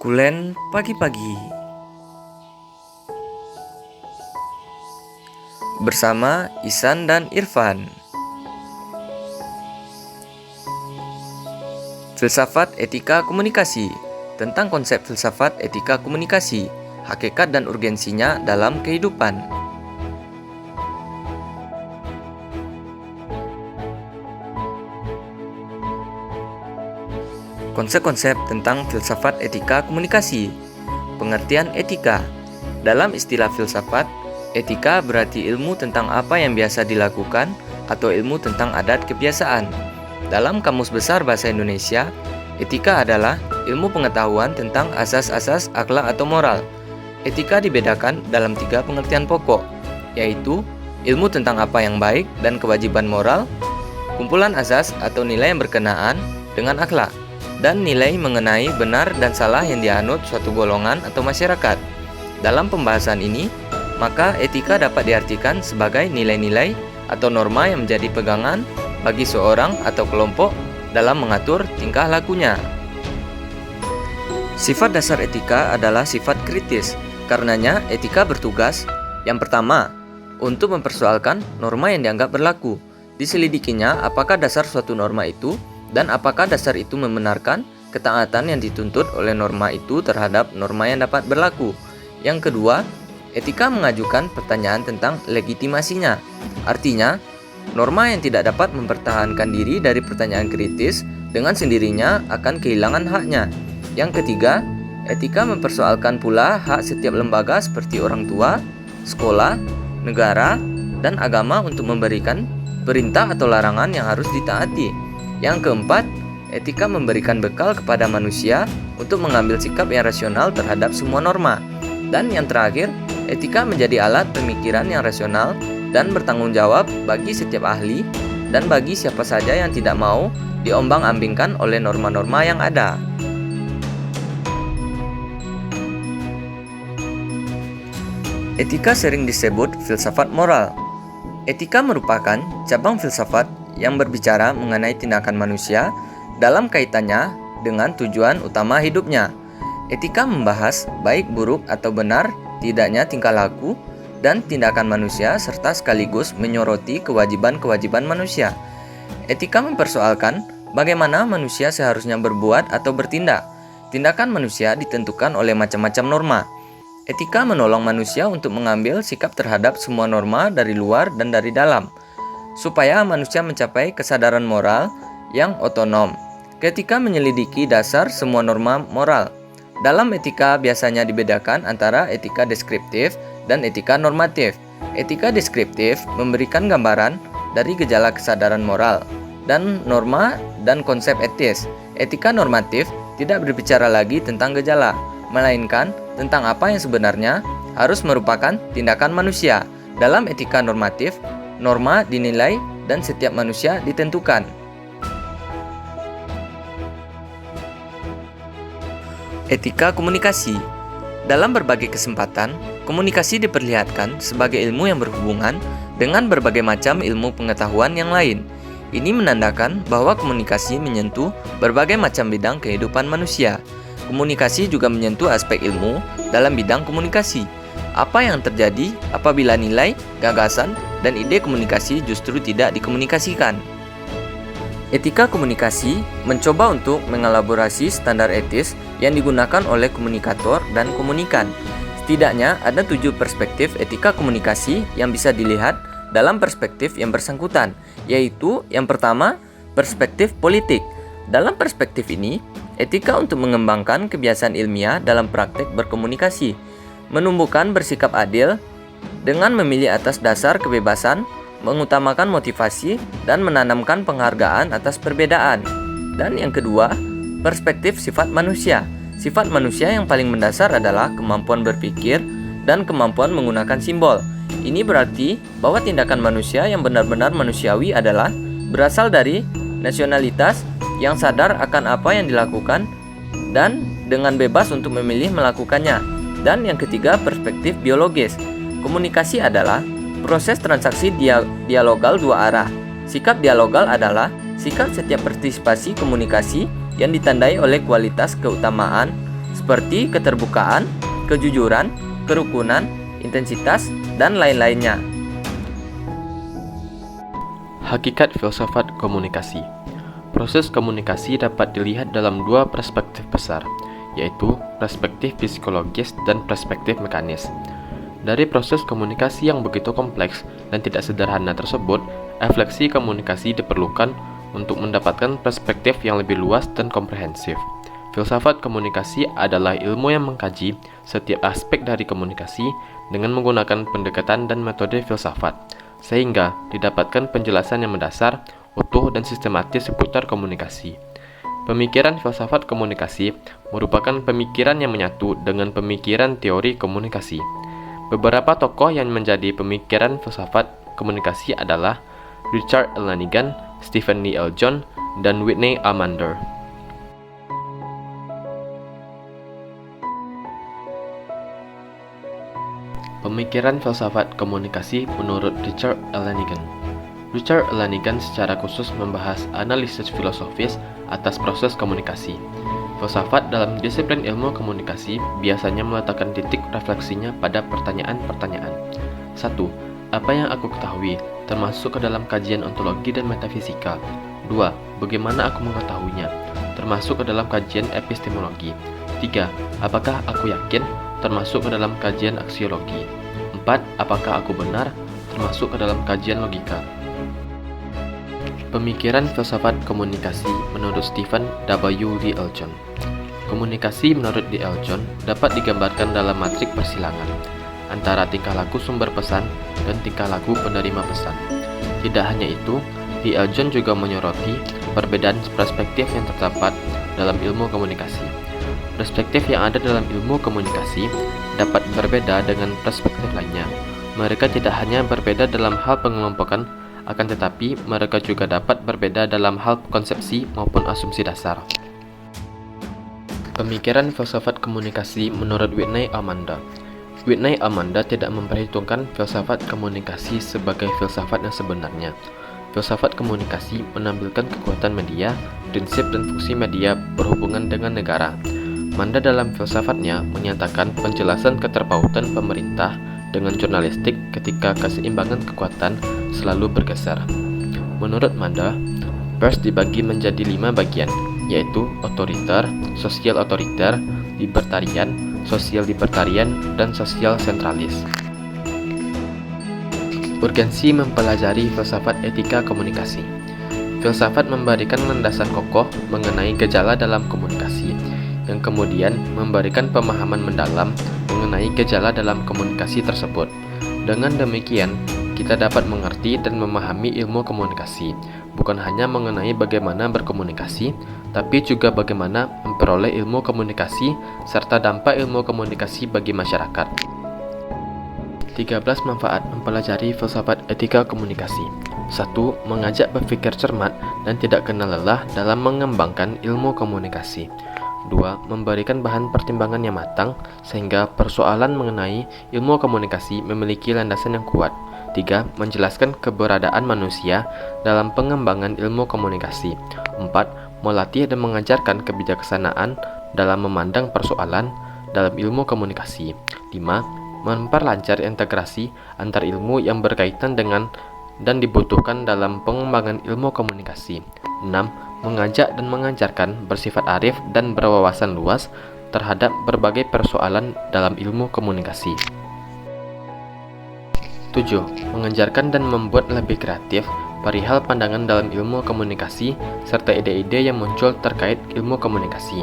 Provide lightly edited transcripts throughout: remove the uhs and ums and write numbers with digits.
Kulen pagi-pagi bersama Ihsan dan Irfan. Filsafat etika komunikasi. Tentang konsep filsafat etika komunikasi, hakikat dan urgensinya dalam kehidupan. Konsep-konsep tentang filsafat etika komunikasi. Pengertian etika. Dalam istilah filsafat, etika berarti ilmu tentang apa yang biasa dilakukan atau ilmu tentang adat kebiasaan. Dalam Kamus Besar Bahasa Indonesia, etika adalah ilmu pengetahuan tentang asas-asas akhlak atau moral. Etika dibedakan dalam 3 pengertian pokok, yaitu ilmu tentang apa yang baik dan kewajiban moral, kumpulan asas atau nilai yang berkenaan dengan akhlak, dan nilai mengenai benar dan salah yang dianut suatu golongan atau masyarakat. Dalam pembahasan ini, maka etika dapat diartikan sebagai nilai-nilai atau norma yang menjadi pegangan bagi seorang atau kelompok dalam mengatur tingkah lakunya. Sifat dasar etika adalah sifat kritis. Karenanya, etika bertugas yang pertama, untuk mempersoalkan norma yang dianggap berlaku. Diselidikinya apakah dasar suatu norma itu dan apakah dasar itu membenarkan ketaatan yang dituntut oleh norma itu terhadap norma yang dapat berlaku. Yang kedua, etika mengajukan pertanyaan tentang legitimasinya. Artinya, norma yang tidak dapat mempertahankan diri dari pertanyaan kritis dengan sendirinya akan kehilangan haknya. Yang ketiga, etika mempersoalkan pula hak setiap lembaga seperti orang tua, sekolah, negara, dan agama untuk memberikan perintah atau larangan yang harus ditaati. Yang keempat, etika memberikan bekal kepada manusia untuk mengambil sikap yang rasional terhadap semua norma. Dan yang terakhir, etika menjadi alat pemikiran yang rasional dan bertanggung jawab bagi setiap ahli dan bagi siapa saja yang tidak mau diombang-ambingkan oleh norma-norma yang ada. Etika sering disebut filsafat moral. Etika merupakan cabang filsafat yang berbicara mengenai tindakan manusia dalam kaitannya dengan tujuan utama hidupnya. Etika membahas baik buruk atau benar tidaknya tingkah laku dan tindakan manusia serta sekaligus menyoroti kewajiban-kewajiban manusia. Etika mempersoalkan bagaimana manusia seharusnya berbuat atau bertindak. Tindakan manusia ditentukan oleh macam-macam norma. Etika menolong manusia untuk mengambil sikap terhadap semua norma dari luar dan dari dalam, supaya manusia mencapai kesadaran moral yang otonom ketika menyelidiki dasar semua norma moral. Dalam etika biasanya dibedakan antara etika deskriptif dan etika normatif. Etika deskriptif memberikan gambaran dari gejala kesadaran moral dan norma dan konsep etis. Etika normatif tidak berbicara lagi tentang gejala, melainkan tentang apa yang sebenarnya harus merupakan tindakan manusia. Dalam etika normatif, norma dinilai dan setiap manusia ditentukan. Etika komunikasi. Dalam berbagai kesempatan, komunikasi diperlihatkan sebagai ilmu yang berhubungan dengan berbagai macam ilmu pengetahuan yang lain. Ini menandakan bahwa komunikasi menyentuh berbagai macam bidang kehidupan manusia. Komunikasi juga menyentuh aspek ilmu dalam bidang komunikasi. Apa yang terjadi apabila nilai, gagasan, dan ide komunikasi justru tidak dikomunikasikan? Etika komunikasi mencoba untuk mengelaborasi standar etis yang digunakan oleh komunikator dan komunikan. Setidaknya ada 7 perspektif etika komunikasi yang bisa dilihat dalam perspektif yang bersangkutan, yaitu yang pertama, perspektif politik. Dalam perspektif ini, etika untuk mengembangkan kebiasaan ilmiah dalam praktek berkomunikasi, menumbuhkan bersikap adil dengan memilih atas dasar kebebasan, mengutamakan motivasi, dan menanamkan penghargaan atas perbedaan. Dan yang kedua, perspektif sifat manusia. Sifat manusia yang paling mendasar adalah kemampuan berpikir dan kemampuan menggunakan simbol. Ini berarti bahwa tindakan manusia yang benar-benar manusiawi adalah berasal dari nasionalitas yang sadar akan apa yang dilakukan dan dengan bebas untuk memilih melakukannya. Dan yang ketiga, perspektif biologis. Komunikasi adalah proses transaksi dialogal dua arah. Sikap dialogal adalah sikap setiap partisipasi komunikasi yang ditandai oleh kualitas keutamaan seperti keterbukaan, kejujuran, kerukunan, intensitas, dan lain-lainnya. Hakikat filsafat komunikasi. Proses komunikasi dapat dilihat dalam dua perspektif besar, yaitu perspektif psikologis dan perspektif mekanis. Dari proses komunikasi yang begitu kompleks dan tidak sederhana tersebut, refleksi komunikasi diperlukan untuk mendapatkan perspektif yang lebih luas dan komprehensif. Filsafat komunikasi adalah ilmu yang mengkaji setiap aspek dari komunikasi dengan menggunakan pendekatan dan metode filsafat, sehingga didapatkan penjelasan yang mendasar, utuh, dan sistematis seputar komunikasi. Pemikiran filsafat komunikasi merupakan pemikiran yang menyatu dengan pemikiran teori komunikasi. Beberapa tokoh yang menjadi pemikiran filsafat komunikasi adalah Richard Lanigan, Stephen L. John, dan Whitney Almander. Pemikiran filsafat komunikasi menurut Richard Lanigan. Richard Lanigan secara khusus membahas analisis filosofis atas proses komunikasi. Filsafat dalam disiplin ilmu komunikasi biasanya meletakkan titik refleksinya pada pertanyaan-pertanyaan. 1. Apa yang aku ketahui, termasuk ke dalam kajian ontologi dan metafisika. 2. Bagaimana aku mengetahuinya, termasuk ke dalam kajian epistemologi. 3. Apakah aku yakin, termasuk ke dalam kajian aksiologi. 4. Apakah aku benar, termasuk ke dalam kajian logika. Pemikiran filsafat komunikasi menurut Stephen W. D. L. John. Komunikasi menurut D. L. John dapat digambarkan dalam matrik persilangan antara tingkah laku sumber pesan dan tingkah laku penerima pesan. Tidak hanya itu, D. L. John juga menyoroti perbedaan perspektif yang terdapat dalam ilmu komunikasi. Perspektif yang ada dalam ilmu komunikasi dapat berbeda dengan perspektif lainnya. Mereka tidak hanya berbeda dalam hal pengelompokan, akan tetapi mereka juga dapat berbeda dalam hal konsepsi maupun asumsi dasar. Pemikiran filsafat komunikasi menurut Whitney Almander. Whitney Almander tidak memperhitungkan filsafat komunikasi sebagai filsafat yang sebenarnya. Filsafat komunikasi menampilkan kekuatan media, prinsip dan fungsi media berhubungan dengan negara. Manda dalam filsafatnya menyatakan penjelasan keterpautan pemerintah dengan jurnalistik ketika keseimbangan kekuatan selalu bergeser. Menurut Manda, pers dibagi menjadi 5 bagian, yaitu otoriter, sosial otoriter, libertarian, sosial libertarian, dan sosial sentralis. Urgensi mempelajari filsafat etika komunikasi. Filsafat memberikan landasan kokoh mengenai gejala dalam komunikasi, yang kemudian memberikan pemahaman mendalam mengenai gejala dalam komunikasi tersebut. Dengan demikian, kita dapat mengerti dan memahami ilmu komunikasi, bukan hanya mengenai bagaimana berkomunikasi, tapi juga bagaimana memperoleh ilmu komunikasi serta dampak ilmu komunikasi bagi masyarakat. 13 manfaat mempelajari filsafat etika komunikasi. 1. Mengajak berpikir cermat dan tidak kenal lelah dalam mengembangkan ilmu komunikasi. 2. Memberikan bahan pertimbangan yang matang sehingga persoalan mengenai ilmu komunikasi memiliki landasan yang kuat. 3. Menjelaskan keberadaan manusia dalam pengembangan ilmu komunikasi. 4. Melatih dan mengajarkan kebijaksanaan dalam memandang persoalan dalam ilmu komunikasi. 5. Memperlancar integrasi antar ilmu yang berkaitan dengan dan dibutuhkan dalam pengembangan ilmu komunikasi. 6. Mengajak dan mengajarkan bersifat arif dan berwawasan luas terhadap berbagai persoalan dalam ilmu komunikasi. 7. Mengajarkan dan membuat lebih kreatif perihal pandangan dalam ilmu komunikasi serta ide-ide yang muncul terkait ilmu komunikasi.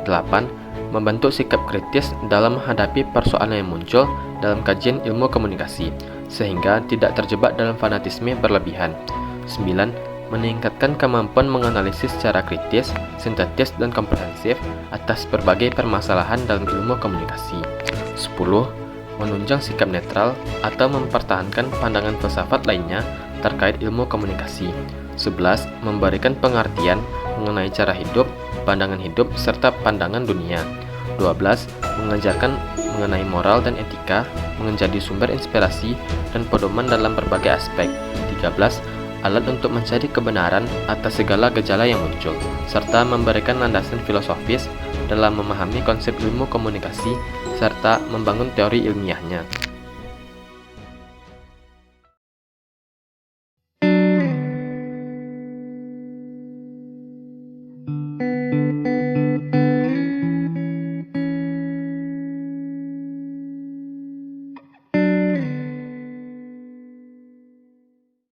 8. Membentuk sikap kritis dalam menghadapi persoalan yang muncul dalam kajian ilmu komunikasi, sehingga tidak terjebak dalam fanatisme berlebihan. 9. Meningkatkan kemampuan menganalisis secara kritis, sintetis, dan komprehensif atas berbagai permasalahan dalam ilmu komunikasi. 10. Menunjang sikap netral atau mempertahankan pandangan filsafat lainnya terkait ilmu komunikasi. 11. Memberikan pengertian mengenai cara hidup, pandangan hidup, serta pandangan dunia. 12. Mengajarkan mengenai moral dan etika, menjadi sumber inspirasi dan pedoman dalam berbagai aspek. 13. Alat untuk mencari kebenaran atas segala gejala yang muncul, serta memberikan landasan filosofis dalam memahami konsep ilmu komunikasi serta membangun teori ilmiahnya.